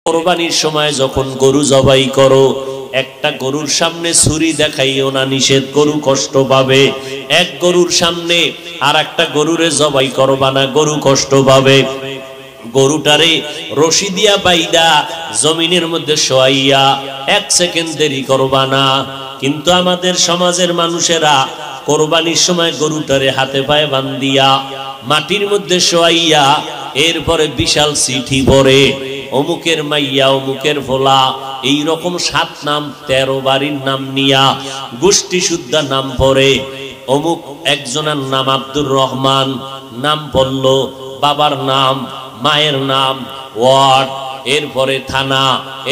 কোরবানির সময় যখন গরু জবাই করো, একটা গরুর সামনে ছুরি দেখাইও না, নিষেধ, গরু কষ্ট পাবে। এক গরুর সামনে আর একটা গরুরে জবাই করবা না, গরু কষ্ট পাবে। গরুটারে রশি দিয়া বাইদা জমিনের মধ্যে শোয়াইয়া 1 সেকেন্ড দেরি করবা না। কিন্তু আমাদের সমাজের মানুষেরা কোরবানির সময় গরুটারে হাতে পায়ে বান্ধিয়া মাটির মধ্যে শোয়াইয়া এরপরে বিশাল চিঠি পড়ে, অমুকের মাইয়া, অমুকের ভোলা, এই রকম 7 নাম 13 বাড়ির নাম নিয়া গোষ্ঠী শুদ্ধা নাম পড়ে। অমুক একজনের নাম আব্দুর রহমান, নাম পড়ল, বাবার নাম, মায়ের নাম, ওয়ার্ড, এরপরে থানা,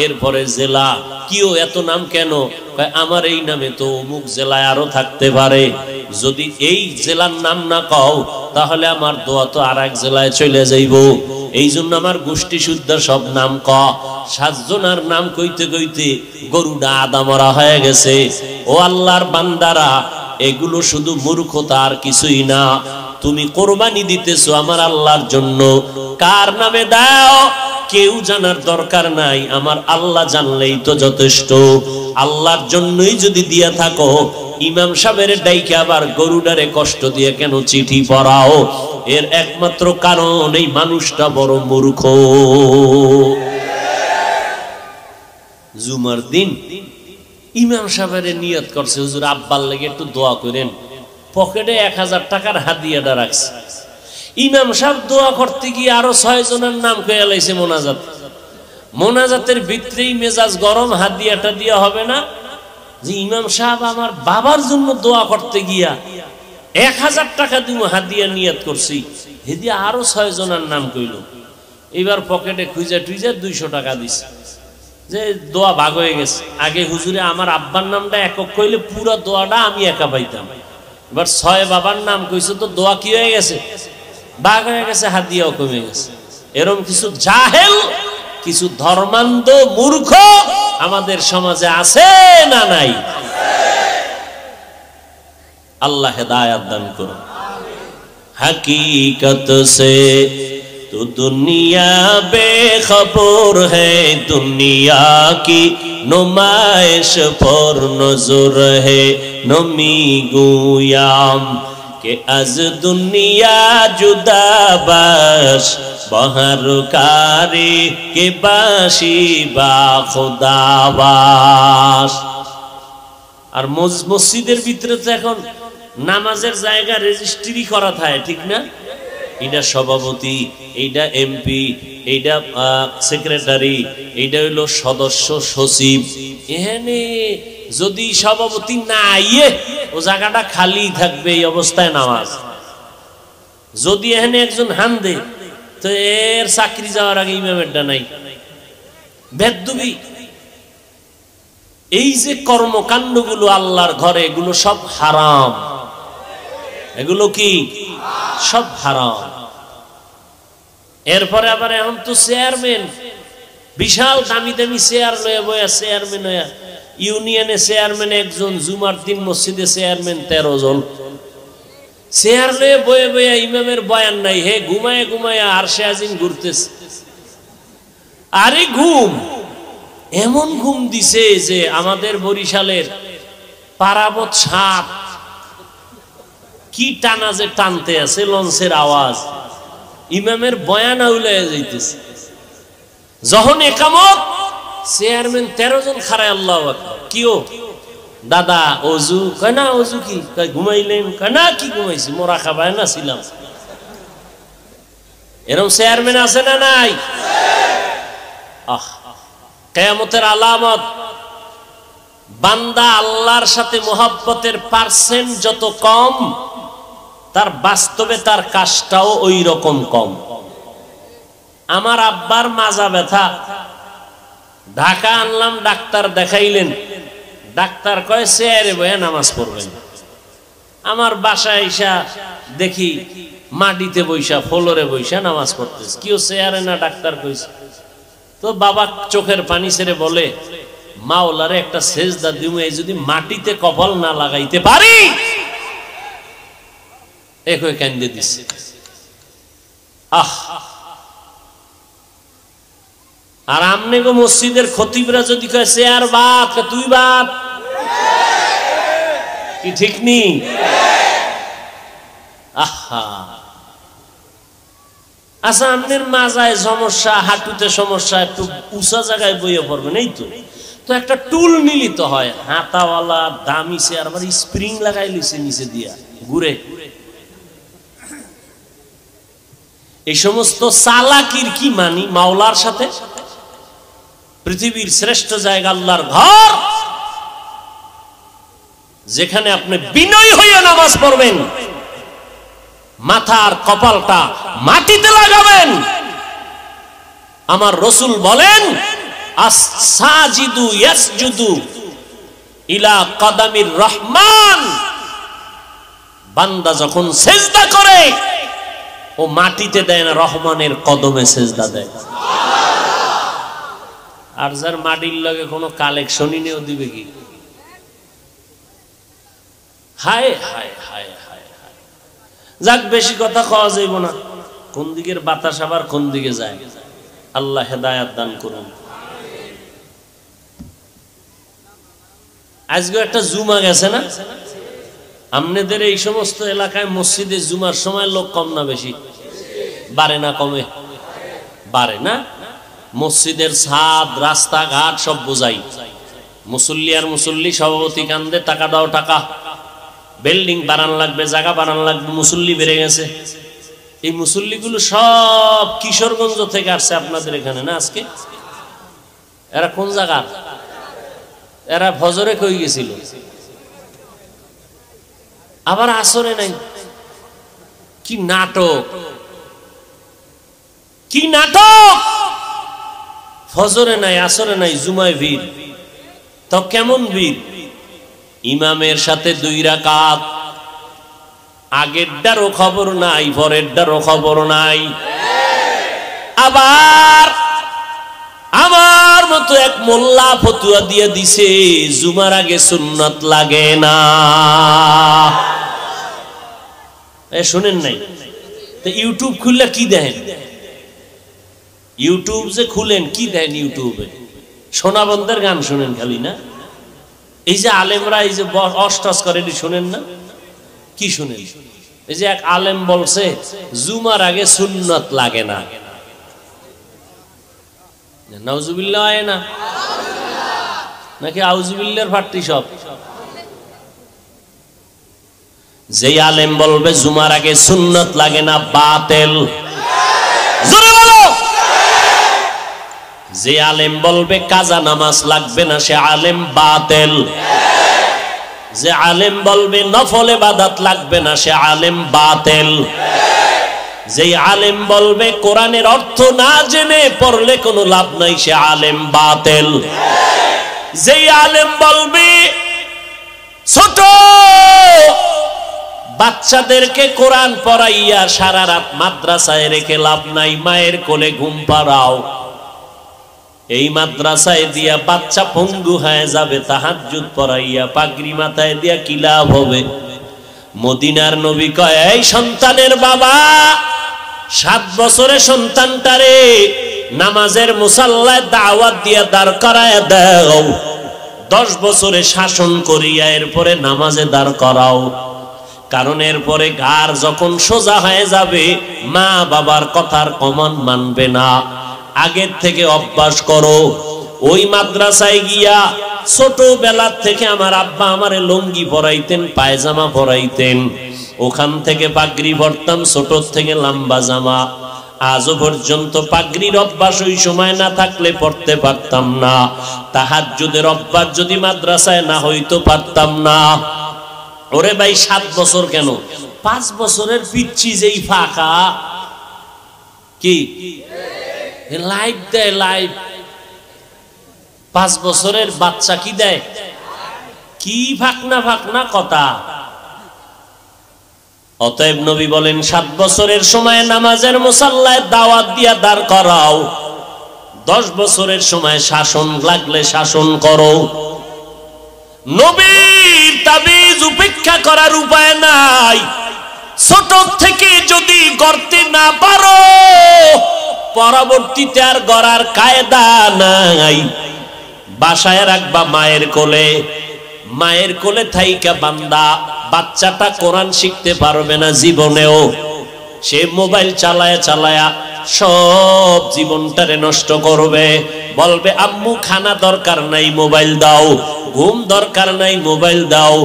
এরপরে জেলা। কিও এত নাম কেন? আমার এই নামে তো অমুক জেলায় আরো থাকতে পারে, যদি এই জেলার নাম না কও তাহলে আমার দোয়া তো আর এক জেলায় চলে যাইব। এই জন্য আমার গোষ্ঠী শুদ্ধ সব নাম ক। 7 জনের নাম কইতে কইতে গরুটা আদা মরা হয়ে গেছে। ও আল্লাহর বান্দারা, এগুলো শুধু মূর্খতা আর কিছুই না। তুমি কোরবানি দিতেছো আমার আল্লাহর জন্য, কার নামে দাও কেউ জানার দরকার নাই, আমার আল্লাহ জানলেই তো যথেষ্ট। আল্লাহর জন্যই যদি দিয়া থাকো, ইমাম সাহেবের ডাইকে আবার গরুডারে কষ্ট দিয়ে কেন চিঠি পড়াও? এর একমাত্র কারণ এই মানুষটা বড় মূর্খ। জুমার দিন ইমাম সাহেবের নিয়ত করছে, হুজুর আব্বার লেগে একটু দোয়া করেন, পকেটে 1000 টাকার হাদিয়াটা রাখছে। ইমাম সাহেব দোয়া করতে গিয়ে আরো 6 জনের নাম কয়ে লাইছে মোনাজাত। মোনাজাতের ভিতরেই মেজাজ গরম, হাদিয়াটা দিয়া হবে না, যে ইমাম সাহেব আমার বাবার জন্য দোয়া করতে গিয়া 1000 টাকা দিব হাদিয়া নিয়ত করছি, হেদিয়া আরো 6 জনের নাম কইল। এবার পকেটে খুঁজে টুইজা 200 টাকা দিছে, যে দোয়া ভাগ হয়ে গেছে। আগে হুজুরে আমার আব্বার নামটা একক কইলে পুরো দোয়াটা আমি একা পাইতাম, এবার 6 বাবার নাম কইছে তো দোয়া কি হয়ে গেছে, ভাগ হয়ে গেছে, হাদিয়াও কমে গেছে। এরকম কিছু জাহেল, কিছু ধর্মান্ধ মূর্খ আমাদের সমাজে আছে না নাই? আল্লাহ হেদায়েত দান করুন। হकीकत से तो दुनिया बेखबर है, दुनिया की नुमाइश पर नजर है, नमी गुयाम के अज दुनिया जुदा बाश बहर कारी के बाशी बा खुदाबाश। আর মসজিদের ভিতরে তো এখন নামাজের জায়গা রেজিস্ট্রি করা থাকে, ঠিক না? এইটা সভাপতি, এইটা এমপি, এইটা সেক্রেটারি, এইটা হইলো সদস্য সচিব। এখানে যদি সভাপতি না আইয়ে ও জায়গাটা খালি থাকবে, এই অবস্থায় নামাজ। যদি এখানে একজন হান দে তো এর চাকরি যাওয়ার আগে ইমামেরটা নাই। বেদবি এই যে কর্মকাণ্ডগুলো আল্লাহর ঘরে, এগুলো সব হারাম। এগুলো কি সব হারাম। এরপরে আবার এখন তো চেয়ারম্যান, বিশাল দামি দামি চেয়ার লয়ে বয়া, চেয়ারম্যান হইয়া, ইউনিয়নে চেয়ারম্যান একজন, জুমার দিন মসজিদে চেয়ারম্যান 13 জন। চেয়ার লয়ে বয়ে বয়া ইমামের বয়ান নাই, হে ঘুমায় ঘুমায় আরশে আজিম ঘুরতেছে। আরে ঘুম, এমন ঘুম দিছে যে আমাদের বরিশালের পারাবত সাপ কি টানা যে টানতে আছে, লঞ্চের আওয়াজ, ইমামের বয়ান আউলাইয়া যাইতেছে। যখন একামত, চেয়ারম্যান 13 জন খারায় আল্লাহু আকবার। কিও দাদা ওযু? কয় না। ওযু কি? কয় ঘুমাইলেন? কয় না, কি ঘুমাইছি, মোরা খাবায় না ছিলাম। এরকম চেয়ারম্যান আছে না নাই? আহ, কিয়ামতের আলামত, বান্দা আল্লাহর সাথে মোহাব্বতের পার্সেন্ট যত কম, তার বাস্তবে তার কাজটাও ওই রকম কম। আমার আব্বার মাজা ব্যথা, ঢাকা আনলাম, ডাক্তার দেখাইলেন, ডাক্তার কয় চেয়ারে বয়ে নামাজ পড়বেন। আমার বাসায় এসা দেখি মাটিতে বৈশা, ফ্লোরে বৈশা নামাজ পড়তেছে। কেউ চেয়ারে না, ডাক্তার কইছে। তো বাবা চোখের পানি ছেড়ে বলে, মাওলারে একটা সেজদা দিমু, এই যদি মাটিতে কপাল না লাগাইতে পারি। এক হয়ে কান্দে দিছে। আহ, আর আমনে গো মসজিদের খতিবরা যদি কয় চেয়ার বাদ, তুই বাদ, কি ঠিক নি? আহা, আচ্ছা আমনের মাজায় সমস্যা, হাঁটুতে সমস্যা, একটু উঁচা জায়গায় বইয়ে পড়বেন, এই তো। তো একটা টুল নিলিত হয়, হাতাওয়ালা দামি চেয়ার, আবার স্প্রিং লাগাই লিছে নিচে দিয়া ঘুরে। এই সমস্ত চালাকির কি মানি মাওলার সাথে? পৃথিবীর শ্রেষ্ঠ জায়গা আল্লাহর ঘর, যেখানে আপনি বিনয় হয়ে নামাজ পড়বেন, মাথার কপালটা মাটিতে লাগাবেন। আমার রাসূল বলেন, আস-সাজিদু ইয়াসজুদু ইলা কদামির রহমান, বান্দা যখন সিজদা করে ও মাটিতে দেয় না, রহমানের কদমে সিজদা দেয়। আর যার মাটির লগে কোনো কালেকশনই নেও দিবে কি? হায় হায় হায় হায় হায়। যাক, বেশি কথা খাওয়া যাইব না। কোন দিকের বাতাস আবার কোন দিকে যায়, আল্লাহ হেদায়াত দান করুন। আজকে একটা জুমা গেছে না, আপনাদের এই সমস্ত এলাকায় মসজিদে জুমার সময় লোক কম না বেশি? বাড়ে না কমে? বাড়ে না। মসজিদের ছাদ, রাস্তাঘাট সব বোঝাই, মুসল্লি আর মুসল্লি, সভাপতি কান্দে টাকা দাও টাকা, বিল্ডিং বানান লাগবে, জায়গা বানান লাগবে, মুসল্লি বেড়ে গেছে। এই মুসল্লিগুলো সব কিশোরগঞ্জ থেকে আসছে আপনাদের এখানে না আজকে? এরা কোন জায়গার? এরা ফজরে কই গেছিল, আবার আসরে নাই। কি নাটক, কি নাটক! ফজরে নাই, আসরে নাই, জুমায় ভিড়। তো কেমন ভিড়? ইমামের সাথে 2 রাকাত, আগেরটারও খবর নাই, পরেরটারও খবর নাই। আবার আমার মতো এক মোল্লা ফতুয়া দিয়ে দিছে, জুমার আগে সুন্নাত লাগে না। শুনেন নাই? তো ইউটিউব খুললে কি দেখেন? ইউটিউব যে খুলেন কি দেখেন? ইউটিউবে সোনাবন্ধের গান শুনেন খালি না? এই যে আলেমরা এই যে অষ্টস করে, শুনেন না? কি শুনেন? এই যে এক আলেম বলছে জুমার আগে সুন্নাত লাগে না। নাউজুবিল্লাহ হয় না নাকি আউজুবিল্লাহর ফাটতি সব? যে আলেম বলবে জুমার আগে সুন্নাত লাগে না, বাতিল। জোরে বলো। যে আলেম বলবে কাজা নামাজ লাগবে না, সে আলেম বাতিল। যে আলেম বলবে নফল ইবাদত লাগবে না, সে আলেম বাতিল। যে আলেম বলবে কোরআনের অর্থ না জেনে পড়লে কোনো লাভ নাই, সে আলেম বাতিল। যে আলেম বলবে ছোট বাচ্চাদেরকে কোরআন পড়াইয়া সারা রাত মাদ্রাসায় রেখে লাভ নাই, মায়ের কোলে ঘুম পাড়াও, এই মাদ্রাসায় দিয়া বাচ্চা পঙ্গু হয়ে যাবে, তাহাজ্জুদ পড়াইয়া পাগড়ি মাথায় দিয়া কি লাভ হবে? মদিনার নবী কয়, এই সন্তানের বাবা, 7 বছরে সন্তানটারে নামাজের মুসাল্লায় দাওয়াত দিয়া দাঁড় করায় দাও, 10 বছরে শাসন করিয়া এরপরে নামাজে দাঁড় করাও। কারণ এরপরে ঘাড় যখন সোজা হয়ে যাবে, মা বাবার কথার কমান মানবে না। আগের থেকে অভ্যাস করো। ওই মাদ্রাসায় গিয়া ছোটবেলার থেকে আমার আব্বা আমারে লুঙ্গি পরাইতেন, পায়জামা পরাইতেন, ওখান থেকে পাগড়ি পরতাম, ছোট থেকে লম্বা জামা। আজও পর্যন্ত পাগড়ির অভ্যাস ওই সময় না থাকলে পড়তে পারতাম না। তাহাজ্জুদের অভ্যাস যদি মাদ্রাসায় না হইতো পারতাম না। ওরে ভাই, 7 বছর কেন, 5 বছরের পিচ্ছি যেই ফাঁকা, কি লাইভ দেয়, লাইভ। 5 বছরের বাচ্চা কি দেয়? কি ফাঁকনা ফাঁকনা কথা। অতএব নবী বলেন 7 বছরের সময় নামাজের মুসাল্লায় দাওয়াত দিয়া দাঁড় করাও, 10 বছরের সময় শাসন লাগলে শাসন করো। নবীর তাবিজ উপেক্ষা করার উপায় নাই। ছোট থেকে যদি করতে না পারো, পরবর্তীতে আর গড়ার কায়দা নাই। বাসায় রাখবা মায়ের কোলে, মায়ের কোলে থাইকা বান্দা বাচ্চাটা কোরআন শিখতে পারবে না জীবনেও। সে মোবাইল চালায়া চালায়া সব জীবনটারে নষ্ট করবে। বলবে আম্মু খানা দরকার নাই মোবাইল দাও, ঘুম দরকার নাই মোবাইল দাও,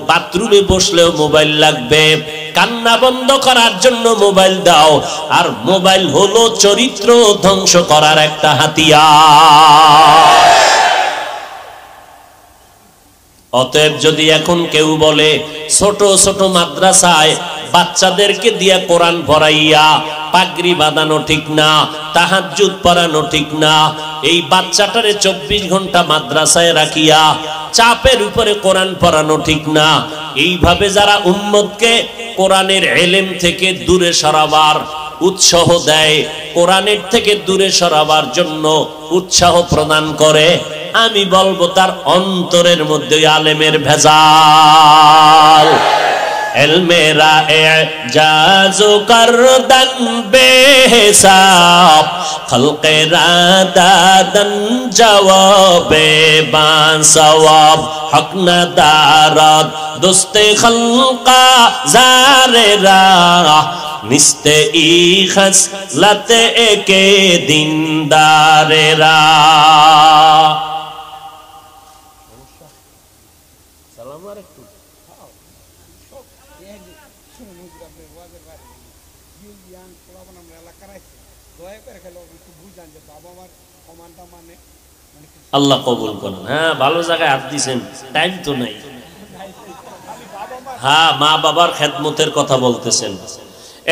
বাথরুমে বসলেও মোবাইল লাগবে, কান্না বন্ধ করার জন্য মোবাইল দাও। আর মোবাইল হলো চরিত্র ধ্বংস করার একটা হাতিয়ার। অতএব যদি এখন কেউ বলে ছোট ছোট মাদ্রাসায় বাচ্চাদেরকে দিয়া কোরআন পড়াইয়া পাগড়ি বাঁধানো ঠিক না, তাহাজ্জুদ পড়ানো ঠিক না, এই বাচ্চাটারে 24 ঘন্টা মাদ্রাসায় রাখিয়া চাপের উপরে কোরআন পড়ানো ঠিক না, এইভাবে যারা উম্মতকে কোরআনের ইলম থেকে দূরে সরাবার উৎসাহ দেয়, কোরআনের থেকে দূরে সরাবার জন্য উৎসাহ প্রদান করে, আমি বলবো তার অন্তরের মধ্যে আলেমের ভেজাল। এলমেরা এজাজু করদান বেহিসাব, খলকেরা দাদান জওয়াবে বাসওয়াব, হক না দারাত দোস্তে খলকা জারেরা, নিস্তে ই খসলতে একে দিনদারেরা। আল্লাহ কবুল করুন। হ্যাঁ, ভালো জায়গায় হাত দিছেন, টাইম তো নাই। হ্যাঁ, মা বাবার খেদমতের কথা বলতেছেন।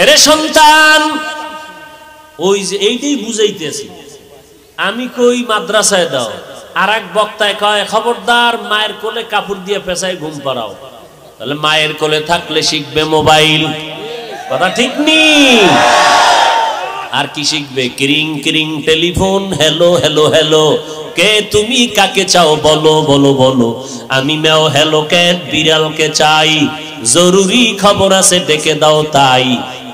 এরে সন্তান, ওই যে এইটাই বুঝাইতেছি আমি, কই মাদ্রাসায় দাও, আর এক বক্তায় কয় খবরদার মায়ের কোলে কাপড় দিয়ে পেঁচায় ঘুম পাড়াও। তাহলে মায়ের কোলে থাকলে শিখবে মোবাইল, কথা ঠিক নেই। আর কি শিখবে? কিরিং কিরিং টেলিফোন, হ্যালো হ্যালো হ্যালো, কে তুমি কাকে চাও বলো বলো বলো, আমি মেও হ্যালো ক্যাট বিড়ালকে চাই, জরুরি খবর আছে ডেকে দাও তাই।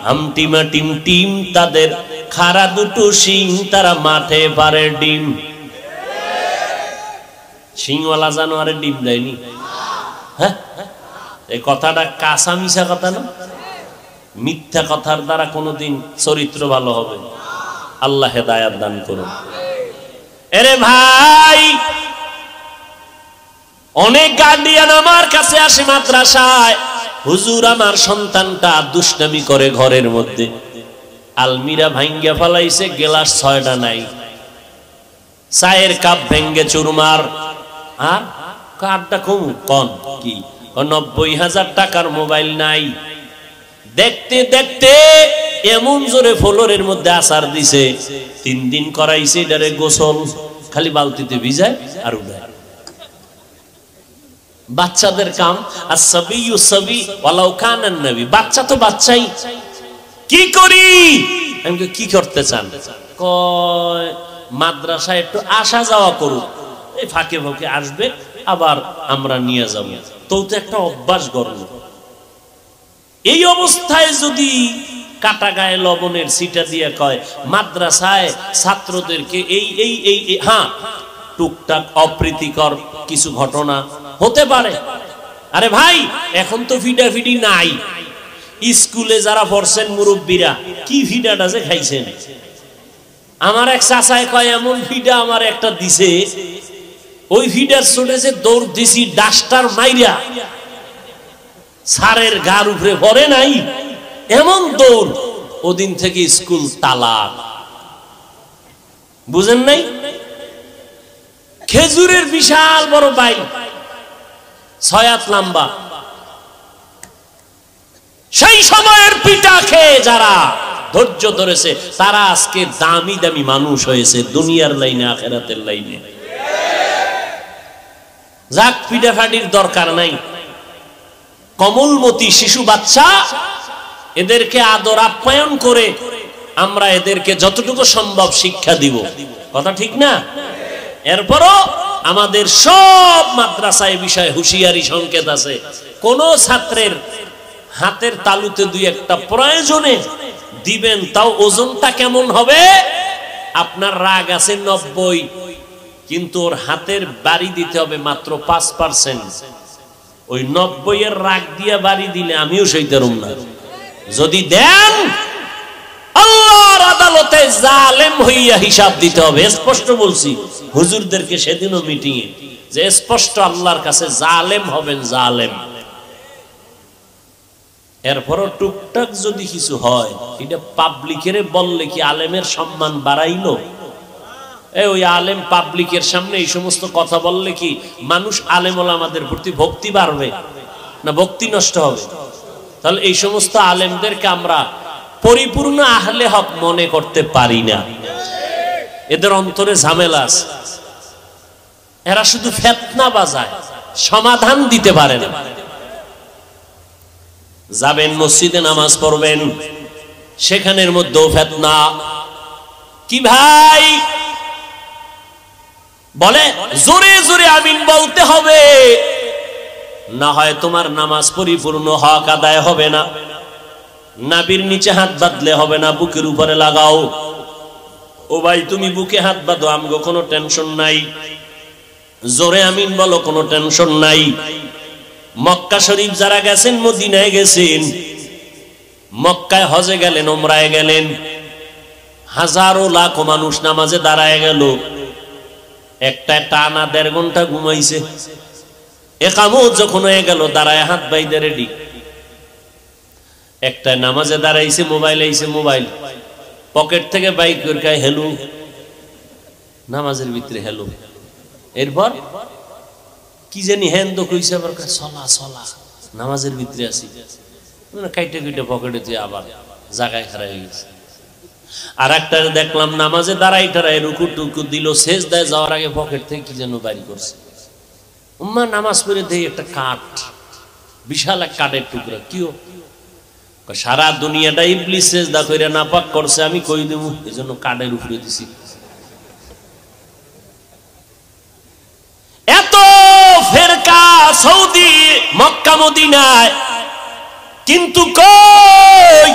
হামটিমা টিম টিম তাদের খাড়া দুটো শিং, তারা মাঠে পারে ডিম। শিংওয়ালা জানোয়ারের ডিম দেয়নি? হ্যাঁ, এই কথাটা কাঁচা মিশা কথা না? মিথ্যা কথার দ্বারা কোনোদিন চরিত্র ভালো হবে? আল্লাহ হেদায়াত দান করুন। এরে ভাই, অনেক গার্ডিয়ান আমার কাছে আসে মাদ্রাসায়, হুজুর আমার সন্তানটা দুষ্টামি করে ঘরের মধ্যে, আলমিরা ভাঙ্গা ফেলাইছে, গ্লাস 6টা নাই, চায়ের কাপ ভেঙ্গে চুরমার, আর কারটা কমু কন কি 90,000 টাকার মোবাইল নাই। দেখতে দেখতে এমন জোরে ফ্লোরের মধ্যে আসার দিছে, 3 দিন করাইছে এটারে গোসল, খালি বালতিতে ভিজায় আর উড়ায়। বাচ্চাদের কাম, আসসাবিয়ু সাবি ওয়ালাউ কানান নবী, বাচ্চা তো বাচ্চাই। কি করি? আমি কি করতে চান? কয় মাদ্রাসায় একটু আসা যাওয়া করুক, এই ফাঁকে ফাঁকে আসবে, আবার আমরা নিয়ে যাব, তো একটা অভ্যাস গড়ল। এই অবস্থায় যদি কাটা গায়ে লবণের সিটা দিয়ে কয় মাদ্রাসায় ছাত্রদেরকে এই এই এই হ্যাঁ, টুকটাক অপ্রীতিকর কিছু ঘটনা হতে পারে। আরে ভাই, এখন তো ফিডাফিডি নাই। স্কুলে যারা পড়ছেন মুরব্বীরা কি ফিডাটা যে খাইছেন। আমার এক চাচায় কয় এমন ফিডা আমার একটা দিছে, ওই ফিডার চড়েছে দৌড় দিছি ডাস্টার মাইরা, সারের গার উপরে পড়ে নাই, এমন দৌড়। ওদিন থেকে স্কুল তালাক। বুঝেন নাই? খেজুরের বিশাল বড় বাইল, 6 হাত লম্বা, সেই সময়ের পিঠা খেয়ে যারা ধৈর্য ধরেছে তারা আজকে দামি দামি মানুষ হয়েছে, দুনিয়ার লাইনে আখিরাতের লাইনে। যাক, পিঠাফাটির দরকার নাই। কমলমতি শিশু বাচ্চা, এদেরকে আদর আপ্যায়ন করে আমরা এদেরকে যতটুকু সম্ভব শিক্ষা দিব, কথা ঠিক না? এরপরও আমাদের সব মাদ্রাসায় বিষয়ে হুঁশিয়ারি সংকেত আছে। কোন ছাত্রের হাতের তালুতে 2-1টা প্রয়োজনে দিবেন, তাও ওজনটা কেমন হবে? আপনার রাগ আছে 90, কিন্তু ওর হাতের বাড়ি দিতে হবে মাত্র 5%। ওই 90 এর রাগ দিয়ে বাড়ি দিলে আমিও সইতে পারুম না। যদি দেন আল্লাহর আদালতে জালেম হইয়া হিসাব দিতে হবে। স্পষ্ট বলছি হুজুরদেরকে সেদিনও মিটিং এ, যে স্পষ্ট আল্লাহর কাছে জালেম হবেন, জালেম। এরপরও টুকটাক যদি কিছু হয়, এটা পাবলিকের বললে কি আলেমের সম্মান বাড়াইলো? ওই আলেম পাবলিকের সামনে এই সমস্ত কথা বললে কি মানুষ আলেম ওলামাদের প্রতি ভক্তি বাড়বে না ভক্তি নষ্ট হবে? তাহলে এই সমস্ত আলেমদেরকে আমরা পরিপূর্ণ আহলে হক মনে করতে পারি না। এদের অন্তরে ঝামেলা আছে, এরা শুধু ফিতনা বাজায়, সমাধান দিতে পারে না। যাবেন মসজিদে নামাজ পড়বেন, সেখানের মধ্যেও ফিতনা। কি ভাই বলে জোরে জোরে আমিন বলতে হবে, না হয় তোমার নামাজ পরিপূর্ণ হক আদায় হবে না। নাভির নিচে হাত বাঁধলে হবে না, বুকের উপরে লাগাও। ও ভাই তুমি বুকে হাত বাঁধো, আমগো কোনো টেনশন নাই। জোরে আমিন বলো, কোনো টেনশন নাই। মক্কা শরীফ যারা গেছেন, মদিনায় গেছেন, মক্কায় হজে গেলেন, ওমরায় গেলেন, হাজারো লাখো মানুষ নামাজে দাঁড়ায় গেল। একটা টানা 1.5 ঘন্টা ঘুমাইছে। একামত যখন হয়ে গেল, দাঁড়ায় হাত বাইদে রেডি। একটা নামাজে দাঁড়াইছে, মোবাইল আইছে, মোবাইল পকেট থেকে বাইক করে হেলু, নামাজের ভিতরে হেলু। এরপর কি জানি হ্যান তো কইছে, আবার চলা চলা, নামাজের ভিতরে আছি, কাইটে কাইটে পকেটে দিয়ে আবার জায়গায় খারাপ হয়ে গেছে। আর একটা দেখলাম নামাজে দাঁড়াই টাড়াই রুকু টুকু দিল, সেজদায় যাওয়ার আগে পকেট থেকে কি যেন বাইর করছে। উম্মা নামাজ পড়ে দেই একটা কাঠ, বিশাল এক কাঠের টুকরা। কিও? সারা দুনিয়াটা ইবলিস সেজদা কইরা নাপাক করছে, আমি কই দেব, এজন্য কাঠের উপরে দিছি। এত ফেরকা সৌদি মক্কা মদিনায়, কিন্তু কই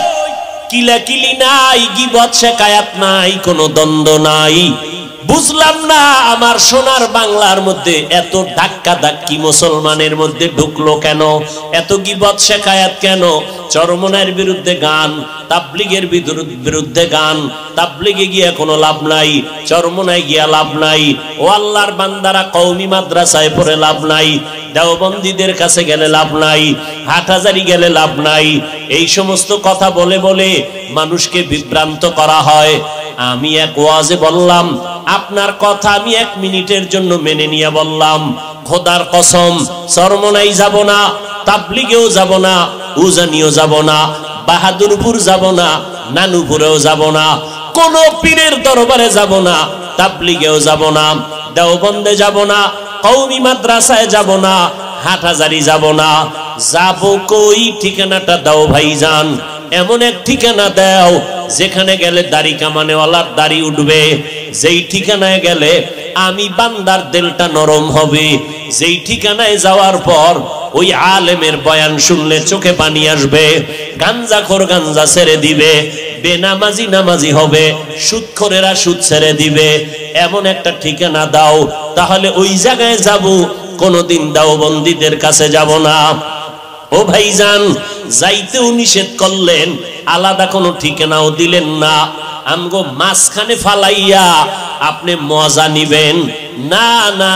কিলাকিলি নাই, গীবত শিকায়াত নাই, কোনো দ্বন্দ্ব নাই। বুঝলাম না আমার সোনার বাংলার মধ্যে এত ধাক্কা ধাক্কি মুসলমানের মধ্যে ঢুকলো কেন? এত গীবত শিকায়াত কেন? চরমনায়ের বিরুদ্ধে গান, তাবলীগের বিরুদ্ধে গান। তাবলীগে গিয়া কোনো লাভ নাই, চরমনায় গিয়া লাভ নাই। ও আল্লাহর বান্দারা, কওমি মাদ্রাসায় পড়ে লাভ নাই, দেওবন্দীদের কাছে গেলে লাভ নাই, হাটহাজারি গেলে লাভ নাই। এই সমস্ত কথা বলে বলে মানুষকে বিভ্রান্ত করা হয়। আমি এক ওয়াজে বললাম, আপনার কথা আমি 1 মিনিটের জন্য মেনে নিয়ে বললাম, খোদার কসম চরমনাই যাব না, তাবলীগেও যাব না, উজানিও যাব না, বাহাদুরপুর যাব না, নানুপুরেও যাব না, কোন পীরের দরবারে যাব না, তাবলীগেও যাব না, দেওবন্দে যাব না, কওমি মাদ্রাসায় যাব না, হাটহাজারি যাব না। যাব কই? ঠিকানাটা দাও ভাইজান। এমন এক ঠিকানা দাও যেখানে গেলে দাড়ি কামানেওয়ালার দাড়ি উঠবে, যেই ঠিকানায় গেলে আমি বান্দার দিলটা নরম হবে, যেই ঠিকানায় যাওয়ার পর ওই আলেমের বয়ান শুনলে চোখে পানি আসবে, গাঞ্জাখোর গাঞ্জা ছেড়ে দিবে, বেনামাজি নামাজি হবে, সুদখোরেরা সুদ ছেড়ে দিবে। এমন একটা ঠিকানা দাও, তাহলে ওই জায়গায় যাব, কোনদিন দেওবন্দীদের কাছে যাব না। ও ভাইজান, যাইতেও নিষেধ করলেন, আলাদা কোনো ঠিকানাও দিলেন না। আমগো মাঝখানে ফালাইয়া আপনি মজা নিবেন না? না,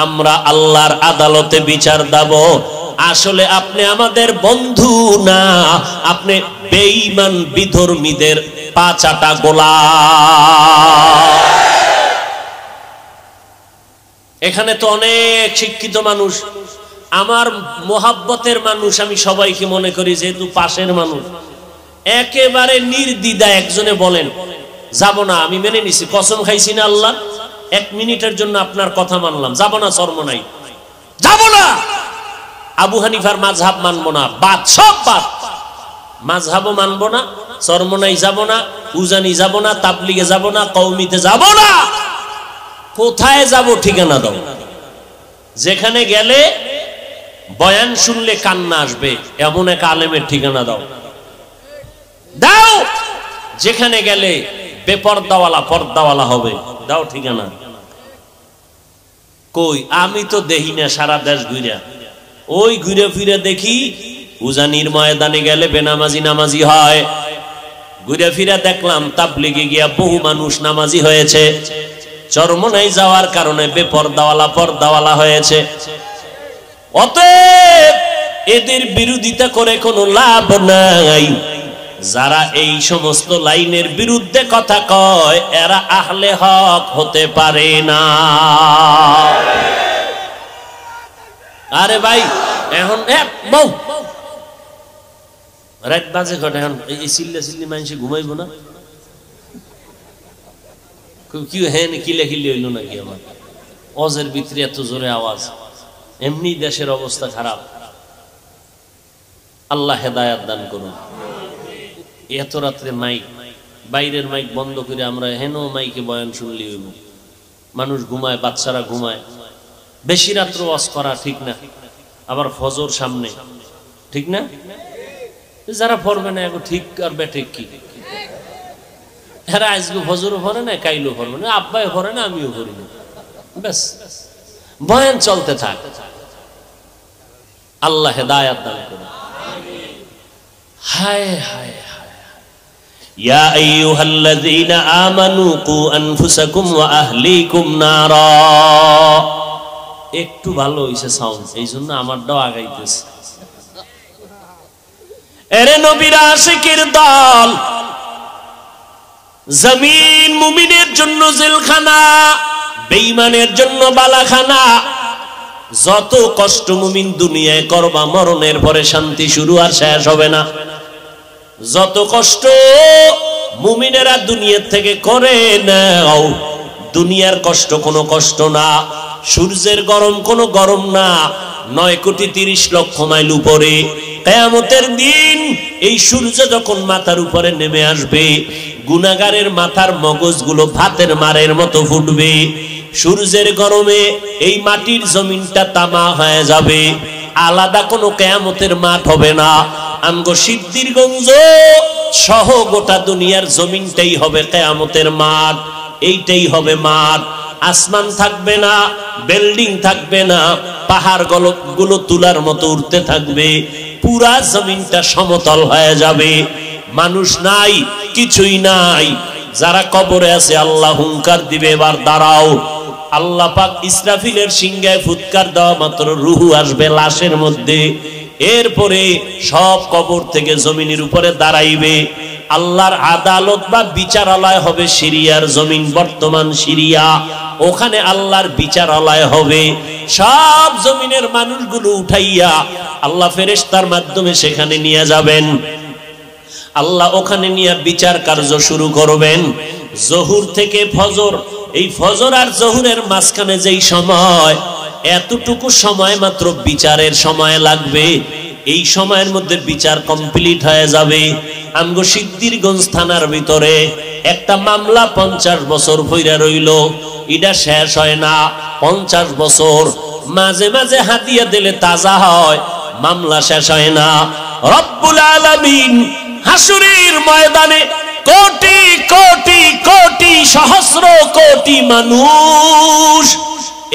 আমরা আল্লাহর আদালতে বিচার দেব। আসলে আপনি আমাদের বন্ধু না, আপনি বেঈমান বিধর্মীদের পাচাটা গোলাম। এখানে তো অনেক শিক্ষিত মানুষ, আমার মোহাব্বতের মানুষ, আমি সবাইকে মনে করি যেহেতু পাশের মানুষ। একেবারে নির্দ্বিধায় একজনে বলেন যাব না, আমি মেনে নিছি, কসম খাইছি না আল্লাহ, 1 মিনিটের জন্য আপনার কথা মানলাম, যাব না, চরমনাই যাব না। আবু হানিফার মাযহাব মানবো না, বাদ, সব বাদ। মাযহাবও মানবো না, চরমনাই যাব না, উজানি যাব না, তাবলীগে যাব না, কওমিতে যাব না। কোথায় যাব? ঠিকানা দাও। যেখানে গেলে বয়ান শুনলে কান্না আসবে এমন এক আলেমের ঠিকানা দাও। দাও যেখানে গেলে বেপর্দাওয়ালা পর্দাওয়ালা হবে। দাও ঠিকানা। কই আমি তো দেখি না, সারা দেশ ঘুরে, ওই ঘুরে ফিরে দেখি উজানির ময়দানে গেলে বেনামাজি নামাজি হয়, ঘুরে ফিরে দেখলাম তাবলিগে গিয়া বহু মানুষ নামাজি হয়েছে, চরমনাই যাওয়ার কারণে বেপর্দাওয়ালা পর্দাওয়ালা হয়েছে। অতএব এদের বিরোধিতা করে কোনো লাভ নাই। যারা এই সমস্ত লাইনের বিরুদ্ধে কথা কয় এরা আহলে হক হতে পারে না। আরে ভাই এখন বউ রাত বাজে কটা, এখন এই চিল্লা চিল্লি মানুষে ঘুমাইবো না? কি হ্যাঁ কিলে কিলে হইল নাকি? আমার অজের ভিতরে এত জোরে আওয়াজ, এমনি দেশের অবস্থা খারাপ। আল্লাহ হেদায়াত দান করুন। এত রাত্রে মাইক, বাইরের মাইক বন্ধ করে আমরা হেন মাইকে বয়ান শুনলি হইব। মানুষ ঘুমায়, বাচ্চারা ঘুমায়, বেশি রাত্র ওয়াজ করা ঠিক না। আবার ফজর সামনে, ঠিক না? যারা পড়বে না এখন ঠিক আর বেঠিক কি? এরা আজকে ফজরও পড়ে না, কাইলও পড়বে না, আব্বাই পড়ে না, আমিও পড়ি না, ব্যাস বয়ান চলতে থাক। আল্লাহ হেদায়াত দান করুন। হায় হায় ইয়া আইয়ুহাল্লাযীনা আমানু কু আনফুসাকুম ওয়া আহলিকুম নারা। একটু ভালো হইছে সাউন্ড, এইজন্য আমারটাও আগাইতেছে। এরে নবীর আশিকের দল, জমিন মুমিনের জন্য জেলখানা, বেঈমানের জন্য বালাখানা। যত কষ্ট মুমিন দুনিয়ায় করবা, মরণের পরে শান্তি শুরু আর শেষ হবে না। যত কষ্ট মুমিনেরা দুনিয়ার থেকে করে নাও, দুনিয়ার কষ্ট কোনো কষ্ট না, সূর্যের গরম কোনো গরম না। 9,30,00,000 মাইল উপরে কিয়ামতের দিন এই সূর্য যখন মাথার উপরে নেমে আসবে, গুনাহগারের মাথার মগজগুলো ভাতের মারের মতো ফুটবে। সূর্যের গরমে এই মাটির জমিনটা তামা হয়ে যাবে, আলাদা কোনো কিয়ামতের মাঠ হবে না। আমগো সিদ্ধিরগঞ্জ সহ গোটা দুনিয়ার জমিনটাই হবে কিয়ামতের মাঠ। এইটাই হবে মাঠ। আসমান থাকবে না, বিল্ডিং থাকবে না, পাহাড় গুলো তুলার মতো উঠতে থাকবে, পুরা জমিনটা সমতল হয়ে যাবে। মানুষ নাই, কিছুই নাই। যারা কবরে আছে আল্লাহ হুঙ্কার দিবে, এবার দাঁড়াও। আল্লাহ পাক ইসরাফিলের সিংহায় ফুৎকার দেওয়া মাত্র রুহু আসবে লাশের মধ্যে। এরপরে সব কবর থেকে জমিনের উপরে দাঁড়াইবে। আল্লাহর আদালত বা বিচারালয় হবে সিরিয়ার জমিন, বর্তমান সিরিয়া। ওখানে আল্লাহর বিচারালয় হবে। সব জমিনের মানুষগুলো উঠাইয়া আল্লাহ ফেরেশতার মাধ্যমে সেখানে নিয়ে যাবেন। আল্লাহ ওখানে নিয়ে বিচার কার্য শুরু করবেন। জহুর থেকে ফজর, এই ফজর আর জহুরের মাঝখানে যেই সময়, এতটুকু সময় মাত্র বিচারের সময় লাগবে। এই সময়ের মধ্যে বিচার কমপ্লিট হয়ে যাবে। আমগো সিদ্ধিরগঞ্জ থানার ভিতরে একটা মামলা 50 বছর ভইরা রইল, এটা শেষ হয় না। 50 বছর মাঝে মাঝে হাতিয়া দিলে তাজা হয়, মামলা শেষ হয় না। রব্বুল আলামিন হাসুরের ময়দানে কোটি কোটি কোটি সহস্র কোটি মানুষ,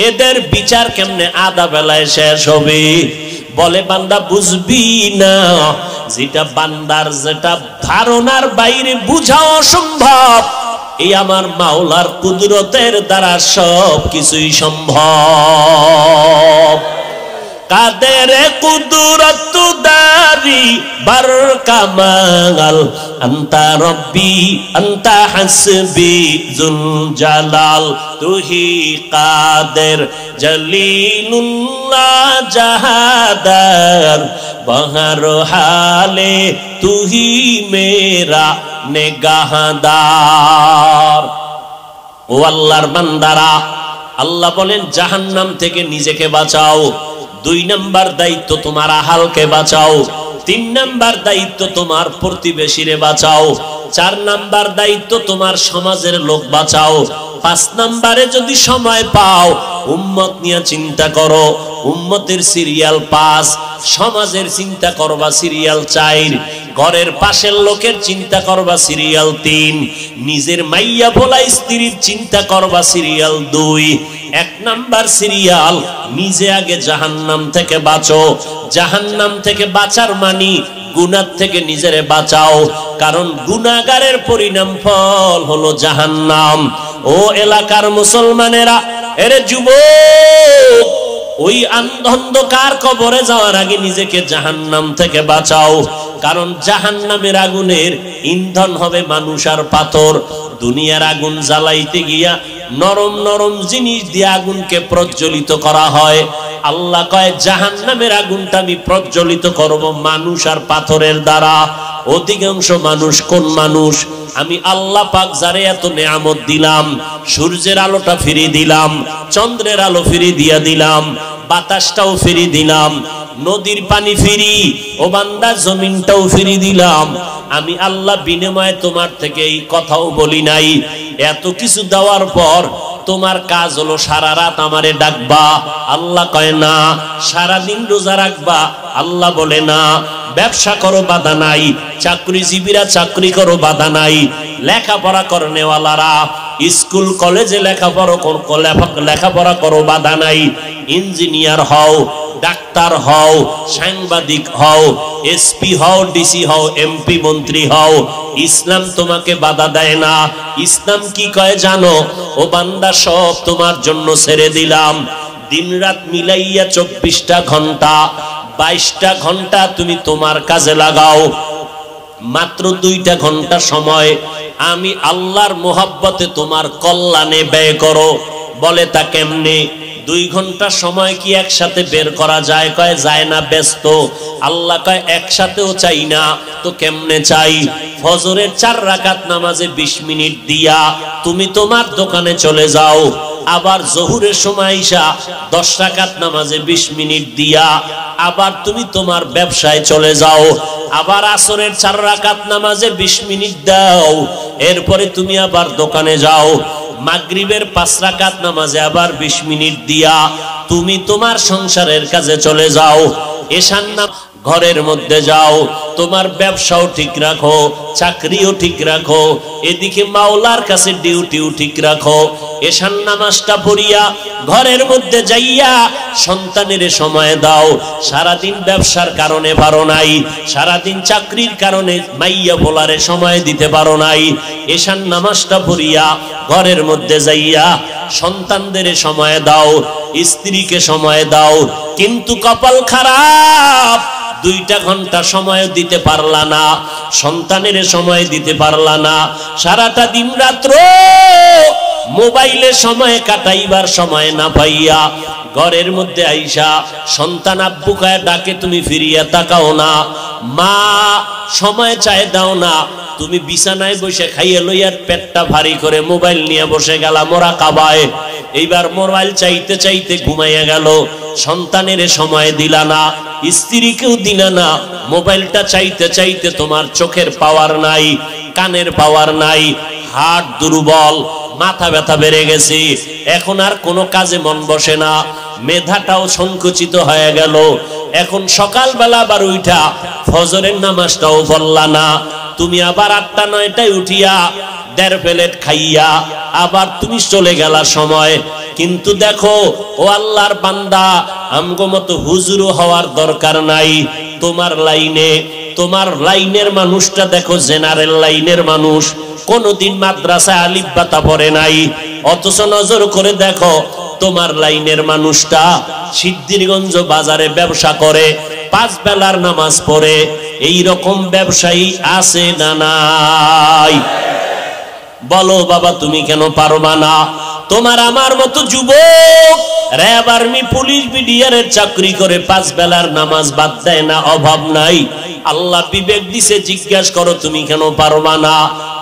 এদের বিচার কেমনে আধা বেলায় শেষ হবে? বলে বান্দা বুঝবি না, যেটা বান্দার যেটা ধারণার বাইরে বুঝা অসম্ভব, এই আমার মাওলার কুদরতের দ্বারা সব কিছুই সম্ভব। কাদের কুদরত দারি বার কামাল, আন্তা রব্বি আন্তা হাসবি জুল জালাল, তুহি কাদের জলিলুল্লাহ জাহাদার, বহর হালে তুহি মেরা নেগাহদার। ও আল্লাহর বান্দারা, আল্লাহ বলেন জাহান্নাম থেকে নিজেকে বাঁচাও। 2 নাম্বার দায়িত্ব তোমার আহালকে বাঁচাও। 3 নাম্বার দায়িত্ব তোমার প্রতিবেশীরে বাঁচাও। 4 নাম্বার দায়িত্ব তোমার সমাজের লোক বাঁচাও। 5 নাম্বারে যদি সময় পাও উম্মত নিয়ে চিন্তা করো, উম্মতের সিরিয়াল 5, সমাজের চিন্তা করবা সিরিয়াল 4, ঘরের পাশের লোকের চিন্তা করবা সিরিয়াল 3, নিজের মাইয়া ভোলা স্ত্রীর চিন্তা করবা সিরিয়াল 2। 1 নাম্বার সিরিয়াল নিজে আগে জাহান্নাম থেকে বাঁচো। জাহান্নাম থেকে বাঁচার মানে গুনাহ থেকে নিজেরে বাঁচাও, কারণ গুনাহগারের পরিণাম ফল হলো জাহান্নাম। ও এলাকার মুসলমানেরা, এরে যুবক, ওই অন্ধকার কবরে যাওয়ার আগে নিজেকে জাহান্নাম থেকে বাঁচাও, কারণ জাহান্নামের আগুনের ইন্ধন হবে মানুষ আর পাথর। দুনিয়ার আগুন জ্বালাইতে গিয়া নরম নরম জিনিস দিয়ে আগুনকে প্রজ্বলিত করা হয়। আল্লাহ কয় জাহান্নামের আগুনটা আমি প্রজ্বলিত করব মানুষ আর পাথরের দ্বারা। অধিকাংশ মানুষ কোন মানুষ? আমি আল্লাহ পাক যারে এত নেয়ামত দিলাম, সূর্যের আলোটা ফিরিয়ে দিলাম, চন্দ্রের আলো ফিরিয়ে দিয়া দিলাম, বাতাসটাও ফিরিয়ে দিলাম, নদীর পানি ফিরি, ও বান্দা জমিনটাও ফিরিয়ে দিলাম। আমি আল্লাহ বিনিময়ে তোমার থেকে এই কথাও বলি নাই। এত কিছু দেওয়ার পর তোমার কাজ হলো সারা রাত আমারে ডাকবা? আল্লাহ কয় না। সারাদিন রোজা রাখবা? আল্লাহ বলে না। ব্যবসা করো, বাধা নাই। চাকরিজীবীরা চাকরি করো, বাধা নাই। লেখাপড়া করনেওয়ালারা স্কুল কলেজে লেখাপড়া করো, বাধা নাই। ইঞ্জিনিয়ার হও, ডাক্তার হও, সাংবাদিক হও, এসপি হও, ডিসি হও, এমপি মন্ত্রী হও, ইসলাম তোমাকে বাধা দেয় না। ইসলাম কি কয় জানো? ও বান্দা, সব তোমার জন্য ছেড়ে দিলাম। দিন রাত মিলাইয়া 24টা ঘন্টা, 22টা ঘন্টা তুমি তোমার কাজে লাগাও। মাত্র 2টা ঘন্টা সময় আমি আল্লাহর মোহাব্বতে তোমার কল্যাণে ব্যয় করো। বলে তা কেমনে? 2 ঘন্টা সময় কি একসাথে বের করা যায়? কয় যায় না, ব্যস্ত। আল্লাহ কয় একসাথেও চাই না, তো কেমনে চাই? ফজরের 4 রাকাত নামাজে 20 মিনিট দিয়া তুমি তোমার দোকানে চলে যাও। আবার জোহরের সময় আইসা 10 রাকাত নামাজে 20 মিনিট দিয়া আবার তুমি তোমার ব্যবসায় চলে যাও। আবার আসরের 4 রাকাত নামাজে 20 মিনিট দাও, এরপরে তুমি আবার দোকানে যাও। মাগরিবের 5 রাকাত নামাজে আবার 20 মিনিট দিয়া তুমি তোমার সংসারের কাজে চলে যাও। এশার নামাজ ঘরের মধ্যে যাও, তোমার ব্যবসাও ঠিক রাখো, চাকরিও ঠিক রাখো, এদিকে মাওলার কাছে ডিউটিও ঠিক রাখো। এশার নামাজটা পড়িয়া ঘরের মধ্যে যাইয়া সন্তানের সময় দাও। সারাদিন ব্যবসার কারণে পারো নাই, সারাদিন চাকরির কারণে মাইয়া বলারে সময় দিতে পারো নাই। এশার নামাজটা পড়িয়া ঘরের মধ্যে যাইয়া সন্তানদের সময় দাও, স্ত্রীকে সময় দাও। কিন্তু কপাল খারাপ, 2টা ঘন্টা সময় দিতে পারলা না, সন্তানের সময় দিতে পারলা না। সারাটা দিন রাত্র মোবাইলে সময় কাটাইবার সময় না পাইয়া ঘরের মধ্যে আইসা সন্তান আব্বু কয়ে ডাকে, তুমি ফিরিয়া তাকাও না। মা সময় চায় দাও না, তুমি বিছানায় বসে খাইয়ে লইয়ার পেটটা ভারী করে মোবাইল নিয়ে বসে গেলা মোরাকাবায়। এইবার মোবাইল চাইতে চাইতে ঘুমাইয়া গেল, সন্তানের সময় দিলা না, স্ত্রীকেও দিলা না। মোবাইলটা চাইতে চাইতে তোমার চোখের পাওয়ার নাই, কানের পাওয়ার নাই, হার্ট দুর্বল, মাথা ব্যথা বেড়ে গেছে, এখন আর কোনো কাজে মন বসে না, মেধাটাও সংকুচিত হয়ে গেল। এখন সকালবেলা আবার উঠা ফজরের নামাজটাও পড়লা না। তুমি আবার 8টা 9টায় উঠিয়া 1.5 প্লেট খাইয়া আবার তুমি চলে গেলা সময়। কিন্তু দেখো ও আল্লাহর বান্দা, আমগো মতো হুজুরও হওয়ার দরকার নাই। তোমার লাইনের মানুষটা দেখো, জেনারেল লাইনের মানুষ, কোনদিন মাদ্রাসায় আলিফ বাতা পড়ে নাই, অথচ নজর করে দেখো তোমার লাইনের মানুষটা সিদ্ধিরগঞ্জ বাজারে ব্যবসা করে, 5 বেলার নামাজ পড়ে। এই রকম ব্যবসায়ী আছে না নাই? বলো বাবা, তুমি কেন পারবা না? তোমার আমার মতো যুবক র্যাব, আর্মি, পুলিশ, বিডিআরের চাকরি করে 5 বেলার নামাজ বাদ দেয় না, অভাব নাই। আল্লাহ বিবেক দিছে, জিজ্ঞাসা করো তুমি কেন পারবা না?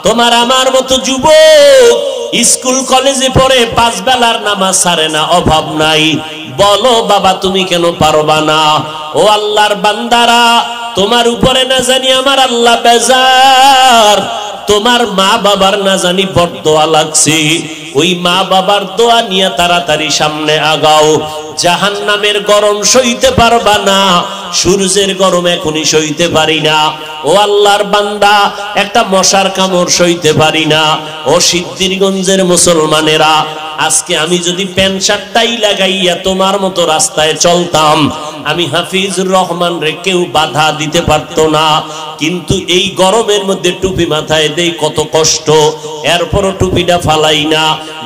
তোমার আমার মতো যুবক স্কুল কলেজে পড়ে 5 বেলার নামাজ ছাড়ে না, অভাব নাই। বলো বাবা, তুমি কেন পারবা না? ও আল্লাহর বান্দারা, তোমার উপরে না জানি আমার আল্লাহ বেজার, তোমার মা বাবার না জানি বরদোয়া লাগছে, ওই মা বাবার দোয়া নিয়ে তাড়াতাড়ি সামনে আগাও। জাহান্নামের গরম সইতে পারবা না, সূর্যের গরম এখনই সইতে পারি না। ও আল্লাহর বান্দা, একটা মশার কামড় সইতে পারি না। ও সিদ্ধিরগঞ্জের মুসলমানেরা, আজকে আমি যদি প্যান্ট শার্টটাই লাগাইয়া তোমার মতো রাস্তায় চলতাম, আমি হাফিজুর রহমান রে কেউ বাধা দিতে পারতো না। কিন্তু এই গরমের মধ্যে টুপি মাথায় দেই, কত কষ্ট, এরপরও টুপিটা ফালাই না।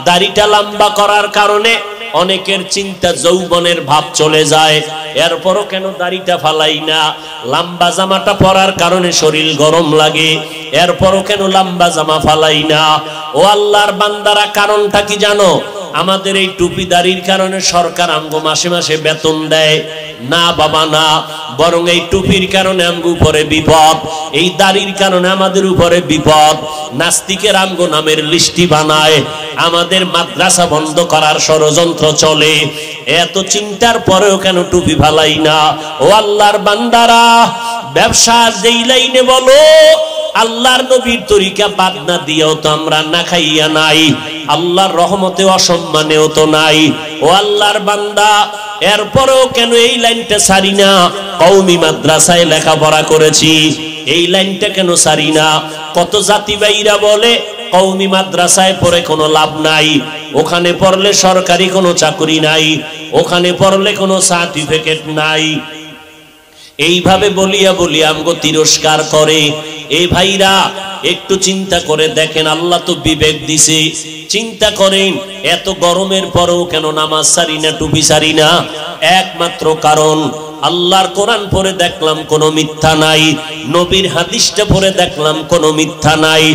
দাড়িটা লম্বা করার কারণে অনেকের চিন্তা যৌবনের ভাব চলে যায়, এরপরও কেন দাড়িটা ফালাই না। লম্বা জামাটা পরার কারণে শরীর গরম লাগে, এরপরও কেন লম্বা জামা ফালাই না। ও আল্লাহর বান্দারা, কারণটা কি জানো? আমাদের এই টুপি দাড়ির কারণে সরকার আমগো মাসে মাসে বেতন দেয় না বাবা, না, বরং এই টুপির কারণে আমগো উপরে বিপদ, এই দাড়ির কারণে আমাদের উপরে বিপদ। নাস্তিকের আমগো নামের লিস্টি বানায়, আমাদের মাদ্রাসা বন্ধ করার ষড়যন্ত্র চলে। এত চিন্তার পরেও কেন টুপি ফালাই না? ও আল্লাহর বান্দারা, ব্যবসার যেই লাইনে বলো, আল্লাহর নবীর তরিকা বাদ না দিয়েও তো আমরা না খাইয়া নাই, আল্লাহর রহমতে অসম্মানেও তো নাই। ও আল্লাহর বান্দা, এরপরেও কেন এই লাইনটা ছাড়ি না? কওমি মাদ্রাসায় লেখাপড়া করেছি, এই লাইনটা কেন ছাড়ি না? কত জাতি ভাইরা বলে কওমি মাদ্রাসায় পড়ে কোনো লাভ নাই, ওখানে পড়লে সরকারি কোনো চাকরি নাই, ওখানে পড়লে কোনো সার্টিফিকেট নাই। এইভাবে বলিয়া বলিয়া আমগো তিরস্কার করে। এই ভাইরা, একটু চিন্তা করে দেখেন, আল্লাহ তো বিবেক দিছে, চিন্তা করেন এত গরমের পরেও কেন নামাজ সারি না, টুপি সারি না? একমাত্র কারণ, আল্লাহর কোরআন পড়ে দেখলাম কোনো মিথ্যা নাই, নবীর হাদিসটা পড়ে দেখলাম কোনো মিথ্যা নাই।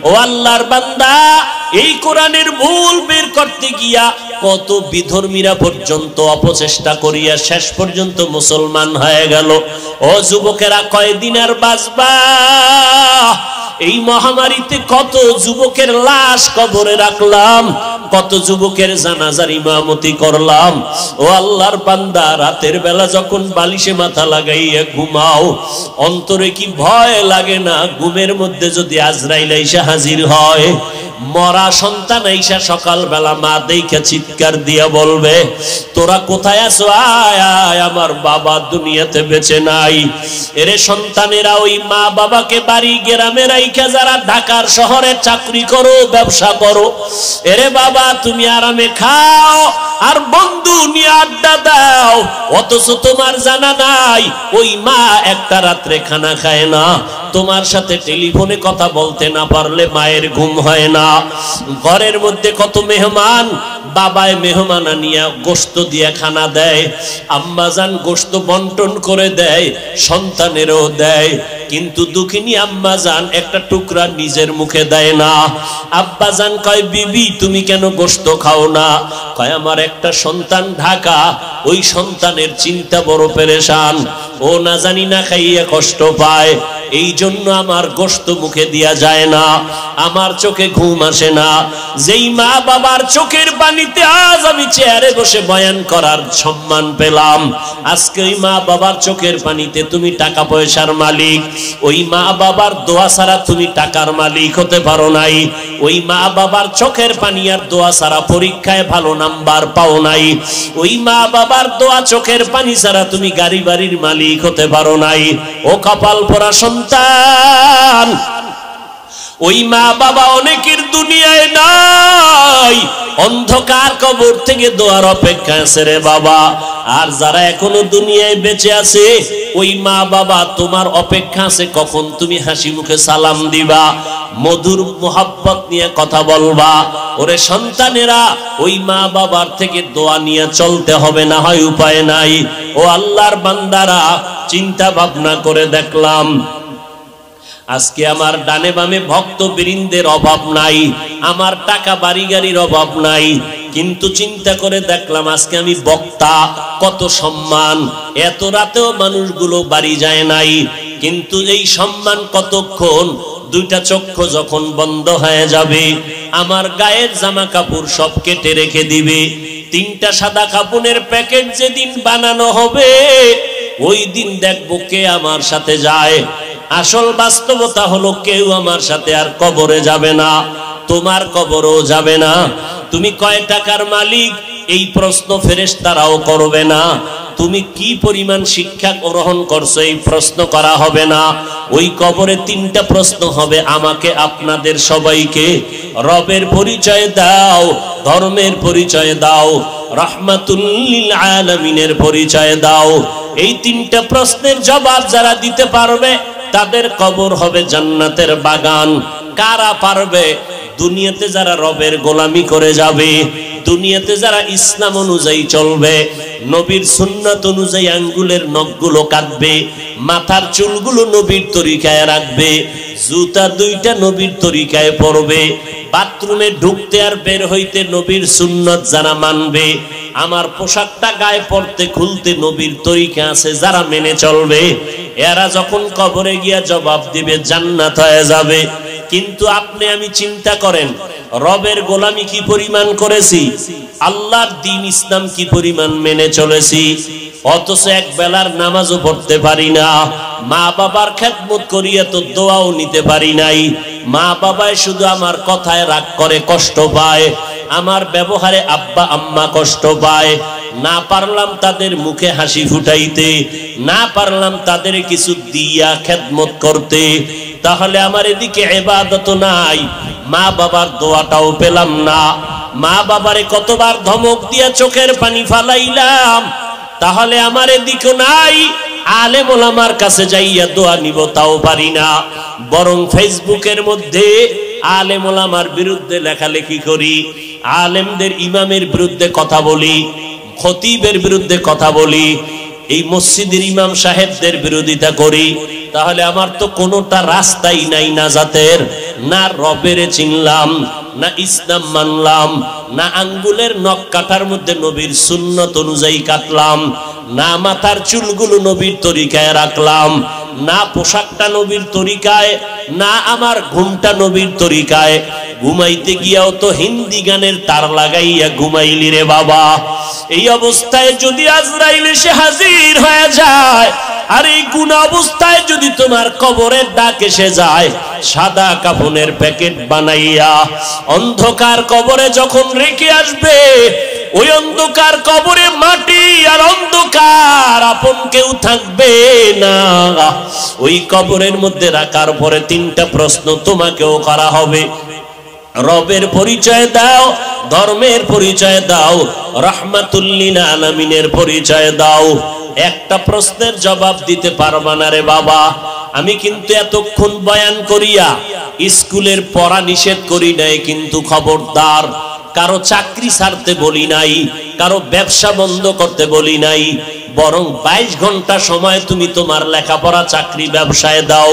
ও আল্লাহর বান্দা, এই কোরআনের ভুল বের করতে গিয়া কত বিধর্মীরা পর্যন্ত অপচেষ্টা করিয়া শেষ পর্যন্ত মুসলমান হয়ে গেল। ও যুবকেরা, কয়দিন আর বাঁচবা? এই মহামারীতে কত যুবকের লাশ কবরে রাখলাম, কত যুবকের জানাজার ইমামতি করলাম। ও আল্লাহর বান্দা, রাতের বেলা যখন বালিশে মাথা লাগাইয়া ঘুমাও, অন্তরে কি ভয় লাগে না? ঘুমের মধ্যে যদি আজরাইল আইসা হাজির হয়, মরা সন্তান আইসা সকালবেলা মা দেখে চিৎকার দিয়া বলবে, তোরা কোথায় আছো? আয় আয়, আমার বাবা দুনিয়াতে বেঁচে নাই। এরে সন্তানেরা, ওই মা বাবাকে বাড়ি গ্রামে রাইখা যারা ঢাকার শহরে চাকরি করো, ব্যবসা করো, এরে বাবা তুমি আরামে খাও আর বন্ধু নিয়ে আড্ডা দাও, অথচ তোমার জানা নাই ওই মা একটা রাত্রে খানা খায় না। তোমার সাথে টেলিফোনে কথা বলতে না পারলে মায়ের ঘুম হয় না। ঘরের মধ্যে কত মেহমান, বাবায় মেহমান আনিয়া গোশত দিয়া খানা দেয়, আম্মাজান গোশত বন্টন করে দেয়, সন্তানেরও দেয়, কিন্তু দুঃখিনী আম্মাজান একটা টুকরা নিজের মুখে দেয় না। আব্বাজান কয়, বিবি তুমি কেন গোশত খাও না? কয়, আমার একটা সন্তান ঢাকা, ওই সন্তানের চিন্তা বড় পেরেশান, ও না জানি না খাইয়া কষ্ট পায়, এই জন্য আমার গোশত মুখে দিয়া যায় না, আমার চোখে ঘুম আসে না। যেই মা বাবার চোখের পানিতে আজ আমি চেয়ারে বসে বয়ান করার সম্মান পেলাম, আজকে ওই মা বাবার চোখের পানিতে তুমি টাকা পয়সার মালিক, ওই মা বাবার দোয়া ছাড়া তুমি টাকার মালিক হতে পারো নাই, ওই মা বাবার চোখের পানি আর দোয়া ছাড়া পরীক্ষায় ভালো নাম্বার পাও নাই, ওই মা বাবার দোয়া চোখের পানি ছাড়া তুমি গাড়ি বাড়ির মালিক হতে পারো নাই। ও কপাল পোড়া সন্তান, ওই মা বাবা অনেকের দুনিয়ায় নাই, অন্ধকার কবর থেকে দোয়ার অপেক্ষা আছে রে বাবা। আর যারা এখনো দুনিয়ায় বেঁচে আছে, ওই মা বাবা তোমার অপেক্ষা আছে কখন তুমি হাসি মুখে সালাম দিবা, মধুর মোহাব্বত নিয়ে কথা বলবা। ওরে সন্তানেরা, ওই মা বাবার থেকে দোয়া নিয়ে চলতে হবে, না হয় উপায় নাই। ও আল্লাহর বান্দারা, চিন্তা ভাবনা করে দেখলাম আজকে আমার ডানে বামে ভক্ত বৃন্দের অভাব নাই, আমার টাকা বাড়ি গাড়ির অভাব নাই, কিন্তু চিন্তা করে দেখলাম আজকে আমি বক্তা, কত সম্মান, এত রাতেও মানুষগুলো বাড়ি যায় নাই, কিন্তু এই সম্মান কতক্ষণ? দুইটা চক্ষু যখন বন্ধ হয়ে যাবে, আমার গায়ের জামা কাপড় সব কেটে রেখে দিবে, তিনটা সাদা কাপড়ের প্যাকেট যেদিন বানানো হবে, ওই দিন দেখবো কে আমার সাথে যায়, আসল বাস্তবতা হলো কেউ আমার সাথে আর কবরে যাবে না, তোমার কবরও যাবে না। তুমি কয় টাকার মালিক এই প্রশ্ন ফেরেশতারাও করবে না। তুমি কি পরিমাণ শিক্ষা গ্রহণ করছো এই প্রশ্ন করা হবে না। ওই কবরে তিনটা প্রশ্ন হবে আমাকে, আপনাদের সবাইকে। রবের পরিচয় দাও, ধর্মের পরিচয় দাও, রাহমাতুল লিল আলামিনের পরিচয় দাও। এই তিনটা প্রশ্নের জবাব যারা দিতে পারবে তাদের কবর হবে জান্নাতের বাগান। কারা পারবে? দুনিয়াতে যারা রবের গোলামি করে যাবে, দুনিয়াতে যারা ইসলাম অনুযায়ী চলবে, নবীর সুন্নাত অনুযায়ী আঙ্গুলের নখগুলো কাটবে, মাথার চুলগুলো নবীর তরিকায় রাখবে, জুতা দুইটা নবীর তরিকায় পরবে, বাথরুমে ঢুকতে আর বের হইতে নবীর সুন্নাত যারা মানবে, আমার পোশাকটা গায়ে পড়তে খুলতে নবীর তরিকা আছে যারা মেনে চলবে, এরা যখন কবরে গিয়া জবাব দিবে জান্নাত হয়ে যাবে। কিন্তু আপনি আমি চিন্তা করেন, রবের গোলামি কি পরিমাণ করেছি, আল্লাহর দ্বীন ইসলাম কি পরিমাণ মেনে চলেছি, অথচ এক বেলার নামাজও পড়তে পারি না, মা বাবার খেদমত করিয়া তো দোয়াও নিতে পারি নাই, মা বাবায় শুধু আমার কথায় রাগ করে কষ্ট পায়, আমার ব্যবহারে আব্বা আম্মা কষ্ট পায়, না পারলাম তাদের মুখে হাসি ফুটাইতে, না পারলাম তাদের কিছু দিয়া খেদমত করতে, তাহলে আমার এদিকে ইবাদত নাই, মা বাবার দোয়াটাও পেলাম না, মা বাবারে কতবার ধমক দিয়া চোখের পানি ফালাইলাম, তাহলে আমার এদিকে নাই, আলেম ওলামার কাছে যাইয়া দোয়া নিব তাও পারি না, বরং ফেসবুকের মধ্যে আলেম ওলামার বিরুদ্ধে লেখালেখি করি, আলেমদের ইমামের বিরুদ্ধে কথা বলি, খতিবের বিরুদ্ধে কথা বলি, এই মসজিদের ইমাম সাহেবদের বিরোধিতা করি, তাহলে আমার তো কোনোটা রাস্তাই নাই নাজাতের। না রবের চিনলাম, না ইসলাম মানলাম, না আঙ্গুলের নখ কাটার মধ্যে নবীর সুন্নত অনুযায়ী কাটলাম, না মাথার চুলগুলো নবীর তরিকায় রাখলাম, না পোশাকটা নবীর তরিকায়, না আমার ঘুমটা নবীর তরিকায়। ঘুমাইতে গিয়াও তো হিন্দি গানের তার লাগাইয়া ঘুমাইলি রে বাবা। এই অবস্থায় যদি আজরাইল এসে হাজির হয়ে যায়, আর এই গুণ অবস্থায় যদি তোমার কবরের ডাক এসে যায়, সাদা কাফনের প্যাকেট বানাইয়া অন্ধকার কবরে যখন রেখে আসবে, ওই অন্ধকার কবরে মাটি আর অন্ধকার, আপন কেউ থাকবে না। ওই কবরের মধ্যে রাখার পরে তিনটা প্রশ্ন তোমাকেও করা হবে। রবের পরিচয় দাও, ধর্মের পরিচয় দাও, রাহমাতুল লিল আলামিনের পরিচয় দাও। একটা প্রশ্নের জবাব দিতে পারবা না রে বাবা। আমি কিন্তু এতক্ষণ বয়ান করিয়া স্কুলের পড়া নিষেধ করি নাই, কিন্তু খবরদার কারো চাকরি ছাড়তে বলি নাই, কারো ব্যবসা বন্ধ করতে বলি নাই, বরং 22 ঘন্টা সময় তুমি তোমার লেখাপড়া চাকরি ব্যবসায় দাও,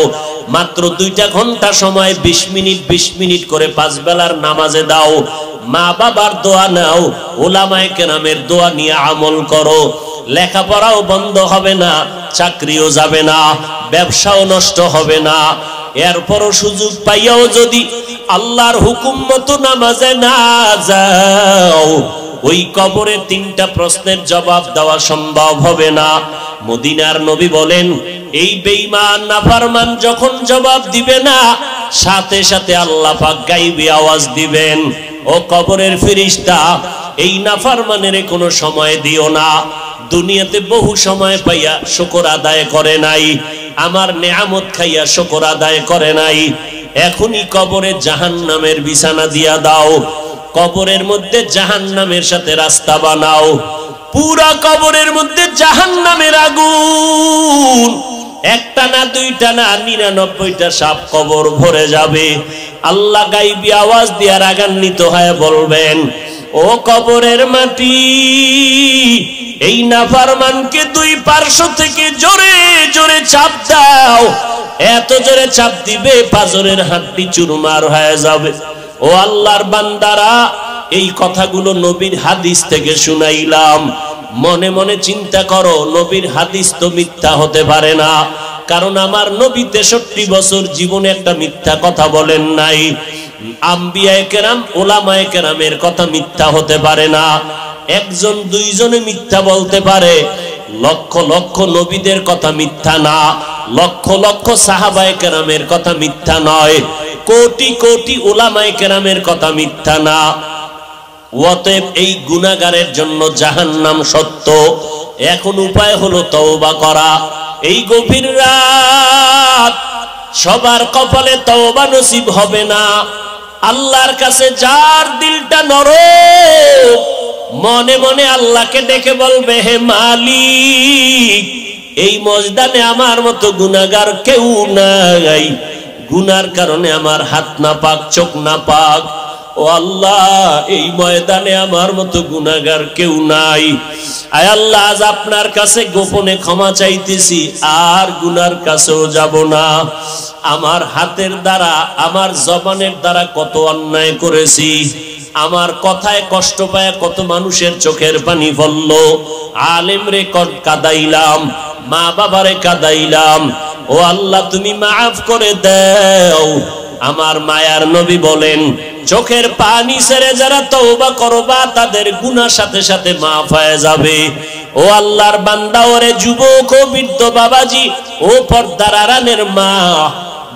মাত্র 2টা ঘন্টা সময় 20 মিনিট করে 5 বেলার নামাজে দাও, মা বাবার দোয়া নাও, উলামায়ে কেরামের দোয়া নিয়ে আমল করো। লেখাপড়াও বন্ধ হবে না, চাকরিও যাবে না, ব্যবসাও নষ্ট হবে না। এরপরও সুযোগ পাইয়াও যদি আল্লাহর হুকুম মতো নামাজে না যাও, ওই কবরে 3টা প্রশ্নের জবাব দেওয়া সম্ভব হবে না। মদিনার নবী বলেন, এই বেঈমান নাফরমান যখন জবাব দিবে না, সাথে সাথে আল্লাহ পাক গায়বী আওয়াজ দিবেন, ও কবরের ফেরেশতা, এই নাফরমানের কোনো সময় দিও না। দুনিয়াতে বহু সময় পাইয়া শুকর আদায় করে নাই, আমার নেয়ামত খাইয়া শুকর আদায় করে নাই, এখনই কবরে জাহান্নামের বিছানা দিয়া দাও, কবরের মধ্যে জাহান্নামের সাথে রাস্তা বানাও, পুরা কবরের মধ্যে জাহান্নামের আগুন, একটা না 2টা না 99টা সাপ কবর ভরে যাবে। আল্লাহ গায়বী আওয়াজ দিয়ে রাগান্বিত হয়ে বলবেন, ও কবরের মাটি, এই নাফরমানকে 2 পার্শ্ব থেকে জোরে জোরে চাপ দাও, এত জোরে চাপ দিবে পাজরের হাড্ডি চুরমার হয়ে যাবে। ও আল্লাহর বান্দারা, এই কথাগুলো নবীর হাদিস থেকে শুনাইলাম, মনে মনে চিন্তা করো, নবীর হাদিস তো মিথ্যা হতে পারে না, কারণ আমার নবী 63 বছর জীবনে একটা মিথ্যা কথা বলেন নাই। আম্বিয়ায়ে কেরাম, উলামায়ে কেরামের কথা মিথ্যা হতে পারে না। 1 জন 2 জনে মিথ্যা বলতে পারে, লক্ষ লক্ষ নবীদের কথা মিথ্যা না, লক্ষ লক্ষ সাহাবায়ে কেরামের কথা মিথ্যা নয়, কোটি কোটি উলামায়ে কেরামের কথা মিথ্যা না। অতএব এই গুনাহগারের জন্য জাহান্নাম সত্য। এখন উপায় হলো তওবা করা। এই গভীর রাত সবার কপালে তওবা নসিব হবে না। আল্লাহর কাছে যার দিলটা নরম, মনে মনে আল্লাহকে ডেকে বলবে, হে মালিক, এই ময়দানে আমার মতো গুনাহগার কেউ নাই, গুনার কারণে আমার হাত না পাক, চোখ না পাক। ও আল্লাহ, এই ময়দানে আমার মতো গুনাহগার কেউ নাই। আয় আল্লাহ, আজ আপনার কাছে গোপনে ক্ষমা চাইতেছি, আর গুনার কাছেও যাব না। আমার হাতের দ্বারা, আমার জবানের দ্বারা কত অন্যায় করেছি, আমার কথায় কষ্ট পায় কত মানুষের চোখের পানি পড়ল, আলেম রে কাদাইলাম, মা বাবারে কাদাইলাম। ও আল্লাহ, তুমি মাফ করে দাও। আমার মায়ার নবী বলেন, চোখের পানি ছেড়ে যারা তওবা করবা তাদের গুনাহ সাথে সাথে মাফ হয়ে যাবে। ও আল্লাহর বান্দা, ওরে যুবক ও বৃদ্ধ বাবাজি, ও পর্দার আড়ালের মা,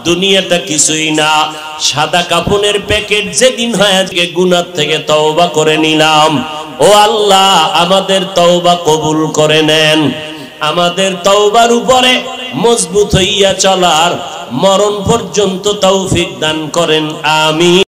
দুনিয়াটা কিছুই না, সাদা কাপড়ের প্যাকেট। যেদিন হয় আজকে গুনাহ থেকে তওবা করে নিলাম। ও আল্লাহ, আমাদের তওবা কবুল করে নেন। আমাদের তওবার উপরে মজবুত হইয়া চলার মরণ পর্যন্ত তৌফিক দান করেন। আমিন।